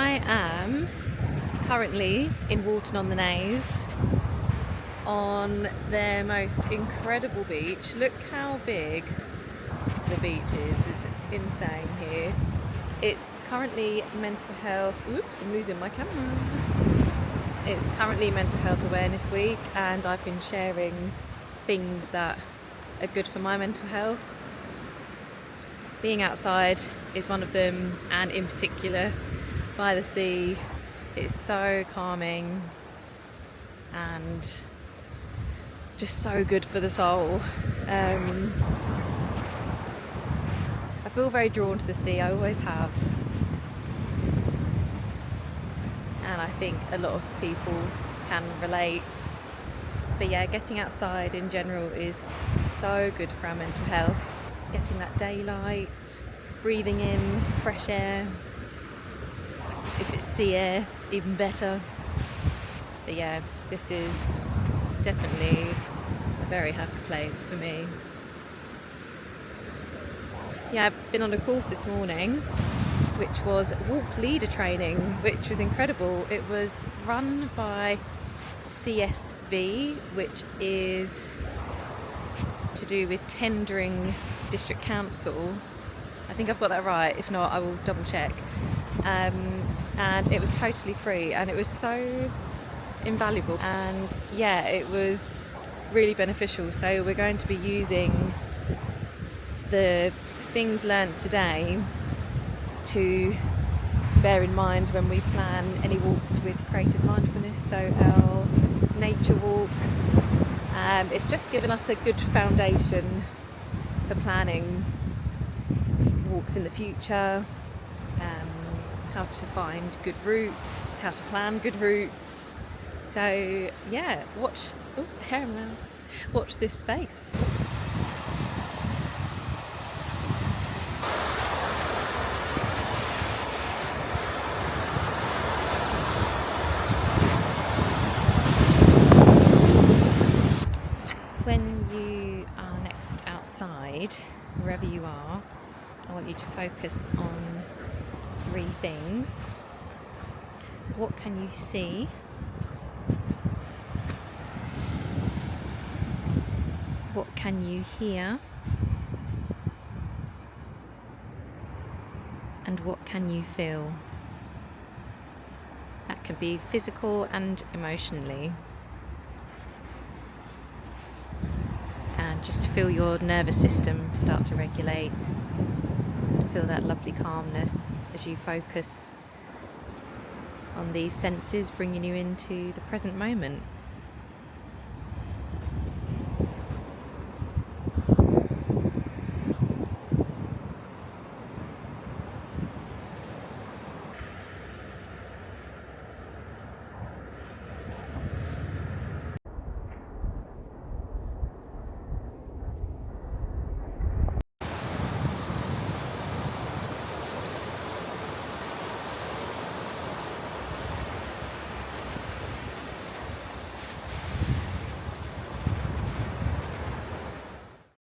I am currently in Walton-on-the-Naze on their most incredible beach. Look how big the beach is. It's insane here. It's currently mental health, oops, I'm losing my camera. It's currently Mental Health Awareness Week, and I've been sharing things that are good for my mental health. Being outside is one of them, and in particular by the sea. It's so calming and just so good for the soul. I feel very drawn to the sea, I always have. And I think a lot of people can relate. But yeah, getting outside in general is so good for our mental health. Getting that daylight, breathing in fresh air. If it's sea air, even better. But yeah, this is definitely a very happy place for me. Yeah, I've been on a course this morning which was walk leader training, which was incredible. It was run by CSV, which is to do with tendering district council. I think I've got that right, if not I will double check. And it was totally free, and it was so invaluable, and yeah, it was really beneficial. So we're going to be using the things learnt today to bear in mind when we plan any walks with creative mindfulness. So our nature walks, it's just given us a good foundation for planning walks in the future, how to find good routes, how to plan good routes. So yeah, watch this space. When you are next outside, wherever you are, I want you to focus on 3 things. What can you see? What can you hear? And what can you feel? That can be physical and emotionally. And just feel your nervous system start to regulate. Feel that lovely calmness as you focus on these senses, bringing you into the present moment.